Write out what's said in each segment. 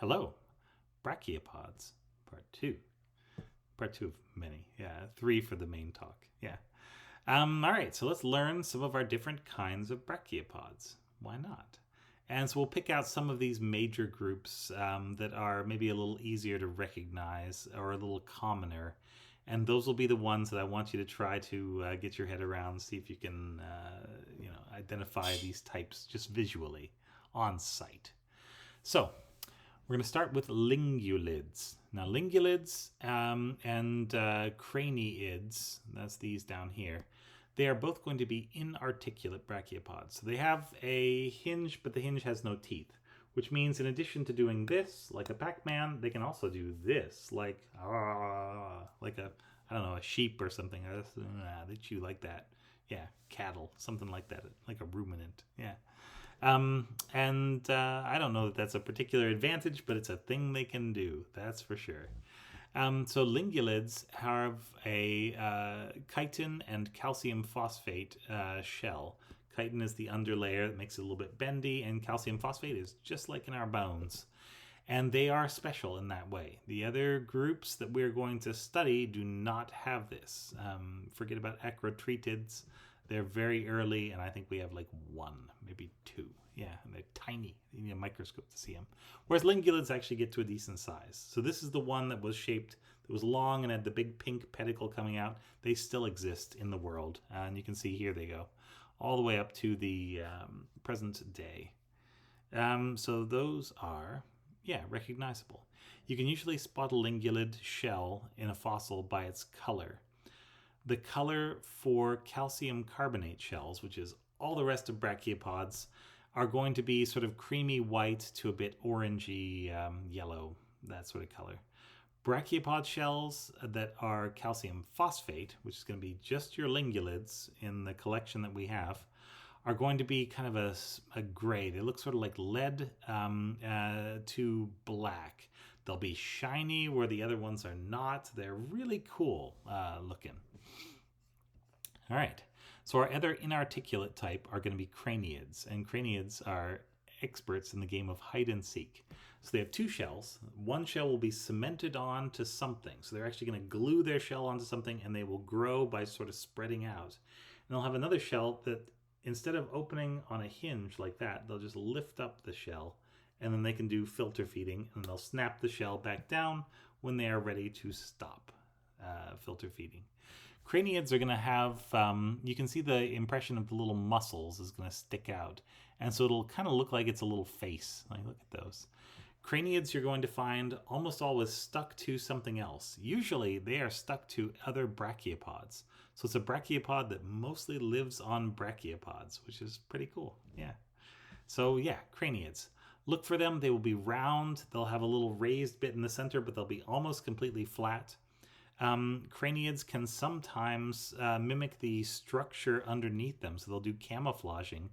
Hello, Brachiopods, part two. Part two of many. Yeah, three for the main talk. Yeah. All right, so let's learn some of our different kinds of brachiopods. Why not? And so we'll pick out some of these major groups that are maybe a little easier to recognize or a little commoner. And those will be the ones that I want you to try to get your head around, see if you can, identify these types just visually on sight. So we're going to start with lingulids. Now, lingulids and craniids, that's these down here, they are both going to be inarticulate brachiopods. So they have a hinge, but the hinge has no teeth, which means in addition to doing this, like a Pac-Man, they can also do this, like a, I don't know, a sheep or something. They chew like that. Yeah, cattle, something like that, like a ruminant. Yeah. I don't know that that's a particular advantage, but it's a thing they can do, that's for sure. So lingulids have a chitin and calcium phosphate shell. Chitin is the underlayer that makes it a little bit bendy, and calcium phosphate is just like in our bones. And they are special in that way. The other groups that we're going to study do not have this. Forget about acrotritids. They're very early, and I think we have like one, maybe two. Yeah, and they're tiny. You need a microscope to see them. Whereas lingulids actually get to a decent size. So this is the one that was shaped, that was long and had the big pink pedicle coming out. They still exist in the world. And you can see here they go, all the way up to the present day. So those are, recognizable. You can usually spot a lingulid shell in a fossil by its color. The color for calcium carbonate shells, which is all the rest of brachiopods, are going to be sort of creamy white to a bit orangey yellow, that sort of color. Brachiopod shells that are calcium phosphate, which is going to be just your lingulids in the collection that we have, are going to be kind of a gray. They look sort of like lead to black. They'll be shiny where the other ones are not. They're really cool looking. All right. So our other inarticulate type are going to be craniids, and craniids are experts in the game of hide and seek. So they have two shells. One shell will be cemented onto something. So they're actually going to glue their shell onto something, and they will grow by sort of spreading out. And they'll have another shell that instead of opening on a hinge like that, they'll just lift up the shell, and then they can do filter feeding, and they'll snap the shell back down when they are ready to stop filter feeding. Craniids are going to have, you can see the impression of the little muscles is going to stick out. And so it'll kind of look like it's a little face. Like, look at those. Craniids you're going to find almost always stuck to something else. Usually they are stuck to other brachiopods. So it's a brachiopod that mostly lives on brachiopods, which is pretty cool. Yeah. So yeah, craniids. Look for them. They will be round. They'll have a little raised bit in the center, but they'll be almost completely flat. Craniids can sometimes mimic the structure underneath them, so they'll do camouflaging.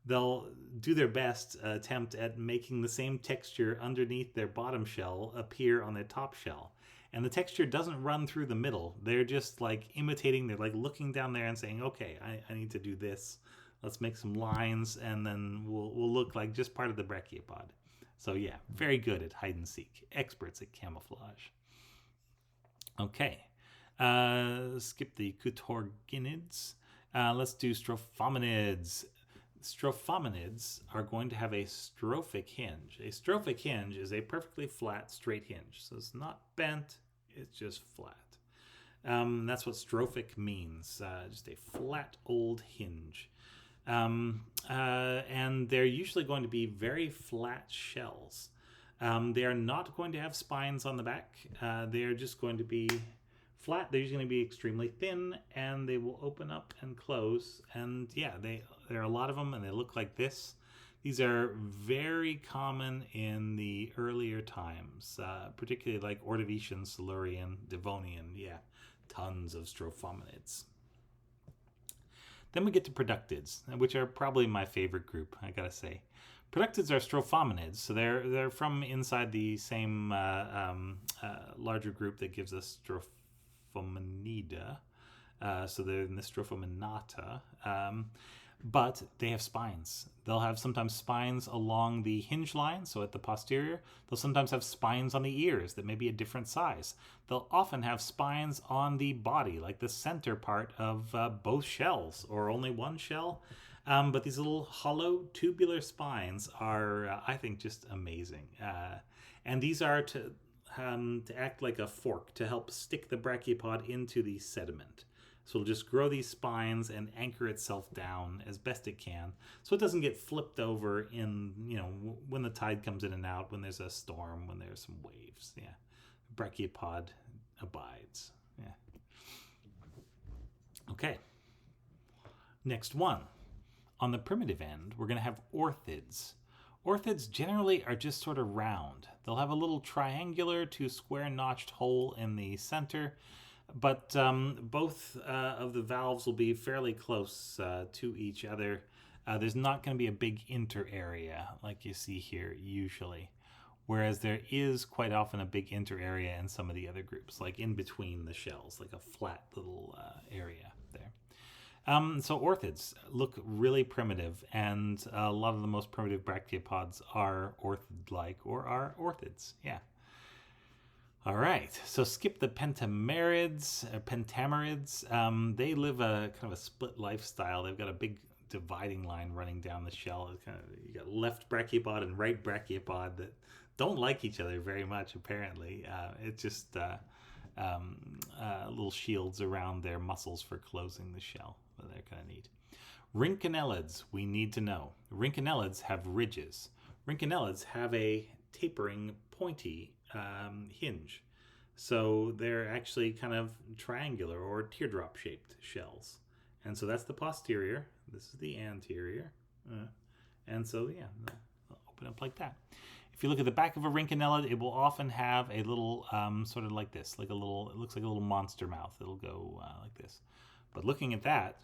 They'll do their best attempt at making the same texture underneath their bottom shell appear on their top shell. And the texture doesn't run through the middle. They're just like imitating, they're like looking down there and saying, okay, I need to do this. Let's make some lines, and then we'll look like just part of the brachiopod. So yeah, very good at hide and seek. Experts at camouflage. Okay, skip the Cutorginids. Let's do Strophominids. Strophominids are going to have a strophic hinge. A strophic hinge is a perfectly flat, straight hinge. So it's not bent, it's just flat. That's what strophic means, just a flat old hinge. And they're usually going to be very flat shells. They are not going to have spines on the back. They are just going to be flat. They're usually going to be extremely thin, and they will open up and close. And yeah, there are a lot of them, and they look like this. These are very common in the earlier times, particularly like Ordovician, Silurian, Devonian. Yeah, tons of strophominids. Then we get to productids, which are probably my favorite group, I gotta say. Productids are strophominids, so they're from inside the same larger group that gives us Strophominida. So they're in the Strophominata. but they have spines. They'll have sometimes spines along the hinge line, so at the posterior. They'll sometimes have spines on the ears that may be a different size. They'll often have spines on the body, like the center part of both shells, or only one shell. But these little hollow tubular spines are, I think, just amazing. And these are to act like a fork to help stick the brachiopod into the sediment. So it'll just grow these spines and anchor itself down as best it can, so it doesn't get flipped over in, when the tide comes in and out, when there's a storm, when there's some waves. Yeah, brachiopod abides. Yeah. Okay. Next one. On the primitive end, we're going to have orthids. Orthids generally are just sort of round. They'll have a little triangular to square notched hole in the center, but both of the valves will be fairly close to each other. There's not going to be a big inter area like you see here usually, whereas there is quite often a big inter area in some of the other groups, like in between the shells, like a flat little area there. So orthids look really primitive, and a lot of the most primitive brachiopods are orthid-like or are orthids. Yeah. All right, so skip the pentamerids. They live a kind of a split lifestyle. They've got a big dividing line running down the shell. You got left brachiopod and right brachiopod that don't like each other very much, apparently. It's just little shields around their muscles for closing the shell. But they're kind of neat. Rhynchonellids, we need to know. Rhynchonellids have ridges. Rhynchonellids have a tapering, pointy hinge. So they're actually kind of triangular or teardrop shaped shells. And so that's the posterior. This is the anterior. And so, yeah, they'll open up like that. If you look at the back of a rhynchonellid, it will often have a little sort of like this, it looks like a little monster mouth. It'll go like this. But looking at that,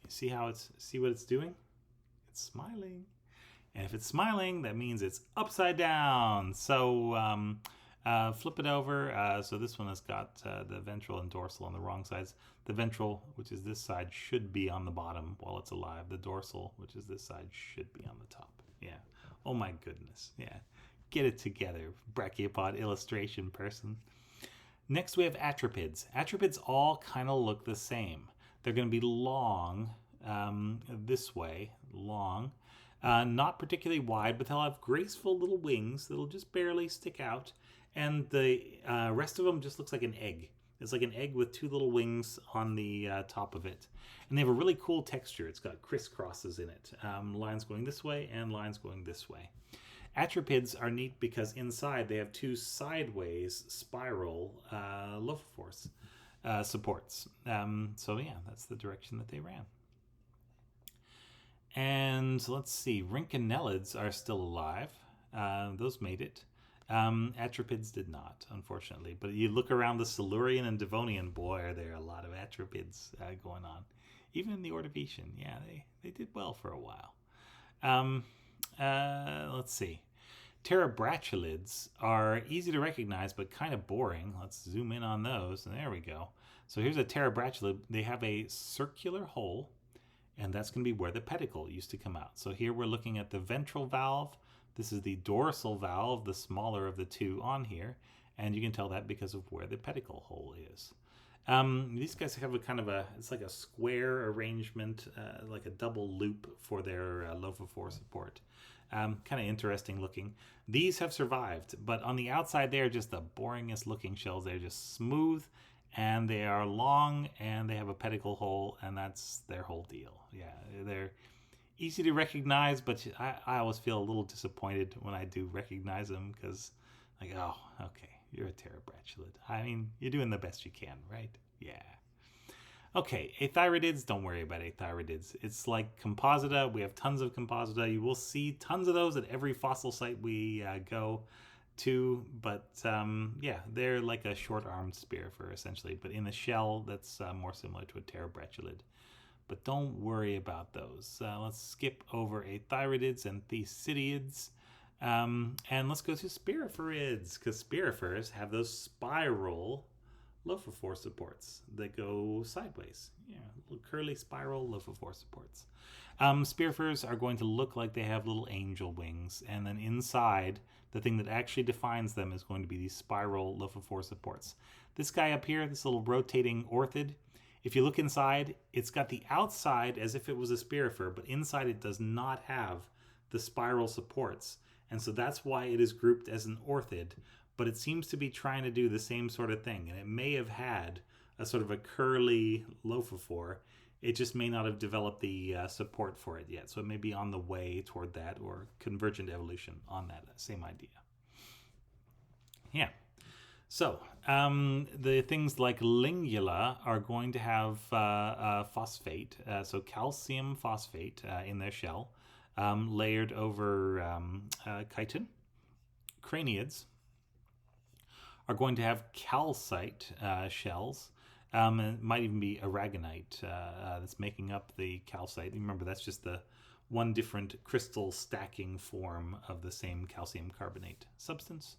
you see what it's doing? It's smiling. And if it's smiling, that means it's upside down. So flip it over. So this one has got the ventral and dorsal on the wrong sides. The ventral, which is this side, should be on the bottom while it's alive. The dorsal, which is this side, should be on the top. Yeah. Oh my goodness. Yeah. Get it together, brachiopod illustration person. Next we have atripids. Atripids all kind of look the same. They're going to be long this way, long. Not particularly wide, but they'll have graceful little wings that'll just barely stick out. And the rest of them just looks like an egg. It's like an egg with two little wings on the top of it. And they have a really cool texture. It's got crisscrosses in it. Lines going this way and lines going this way. Atripids are neat because inside they have two sideways spiral lophophores supports. So yeah, that's the direction that they ran. And let's see, rhynchonellids are still alive. Those made it. Atripids did not, unfortunately. But you look around the Silurian and Devonian, boy, are there a lot of atripids going on. Even in the Ordovician, yeah, they did well for a while. Let's see. Pterobrachiopods are easy to recognize, but kind of boring. Let's zoom in on those. And there we go. So here's a pterobrachyolid. They have a circular hole, and that's going to be where the pedicle used to come out. So here we're looking at the ventral valve. This is the dorsal valve, the smaller of the two on here. And you can tell that because of where the pedicle hole is. These guys have it's like a square arrangement, like a double loop for their lophophore support. Kind of interesting looking. These have survived, but on the outside they're just the boringest looking shells. They're just smooth, and they are long, and they have a pedicle hole, and that's their whole deal. Yeah, they're easy to recognize, but I always feel a little disappointed when I do recognize them, because like, oh, okay, you're a pterobrachyolid. I mean, you're doing the best you can, right? Yeah. Okay, athyrodids, don't worry about athyrodids. It's like Composita. We have tons of Composita. You will see tons of those at every fossil site we go to. But yeah, they're like a short-armed spearfer, essentially. But in a shell that's more similar to a pterobrachyolid. But don't worry about those. Let's skip over athyrodids and thesidiids. And let's go to spiriferids, because spirifers have those spiral lophophore supports that go sideways. Yeah, little curly spiral lophophore supports. Spearfurs are going to look like they have little angel wings, and then inside, the thing that actually defines them is going to be these spiral lophophore supports. This guy up here, this little rotating orthid, if you look inside, it's got the outside as if it was a spearfur, but inside it does not have the spiral supports. And so that's why it is grouped as an orthid, but it seems to be trying to do the same sort of thing. And it may have had a sort of a curly lophophore. It just may not have developed the support for it yet. So it may be on the way toward that, or convergent evolution on that same idea. Yeah. So the things like Lingula are going to have phosphate, so calcium phosphate in their shell, layered over chitin. Craniids are going to have calcite shells. It might even be aragonite that's making up the calcite. Remember, that's just the one different crystal stacking form of the same calcium carbonate substance.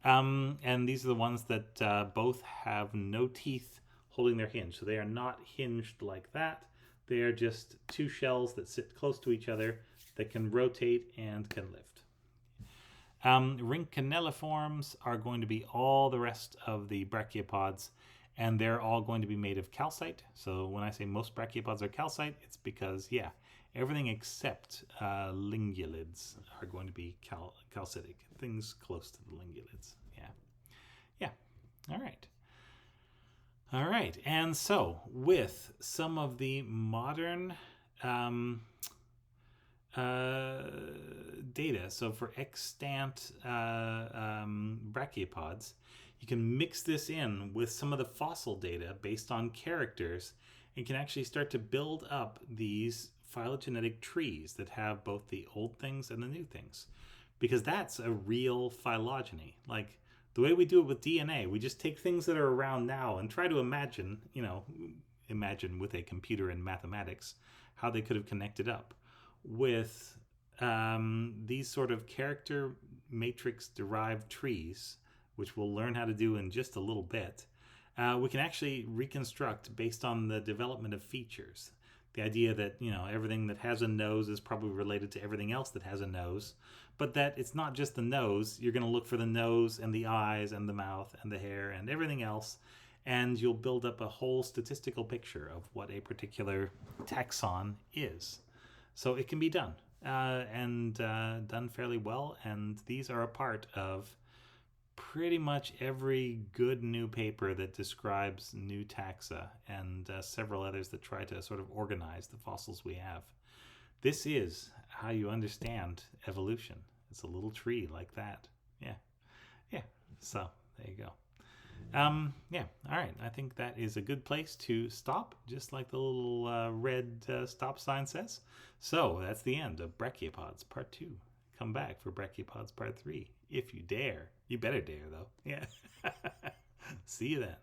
And these are the ones that both have no teeth holding their hinge. So they are not hinged like that. They are just two shells that sit close to each other that can rotate and can lift. Rhynchonelliforms are going to be all the rest of the brachiopods, and they're all going to be made of calcite. So when I say most brachiopods are calcite, it's because, yeah, everything except lingulids are going to be calcitic, things close to the lingulids. Yeah. All right. And so with some of the modern data, so for extant brachiopods, you can mix this in with some of the fossil data based on characters, and can actually start to build up these phylogenetic trees that have both the old things and the new things, because that's a real phylogeny. Like the way we do it with DNA, we just take things that are around now and try to imagine with a computer and mathematics how they could have connected up. With these sort of character matrix derived trees, which we'll learn how to do in just a little bit, we can actually reconstruct based on the development of features. The idea that, everything that has a nose is probably related to everything else that has a nose, but that it's not just the nose. You're going to look for the nose and the eyes and the mouth and the hair and everything else, and you'll build up a whole statistical picture of what a particular taxon is. So it can be done, and done fairly well, and these are a part of pretty much every good new paper that describes new taxa, and several others that try to sort of organize the fossils we have. This is how you understand evolution. It's a little tree like that. Yeah. So there you go. All right. I think that is a good place to stop, just like the little red stop sign says. So that's the end of Brachiopods Part 2. Come back for Brachiopods Part 3, if you dare. You better dare, though. Yeah. See you then.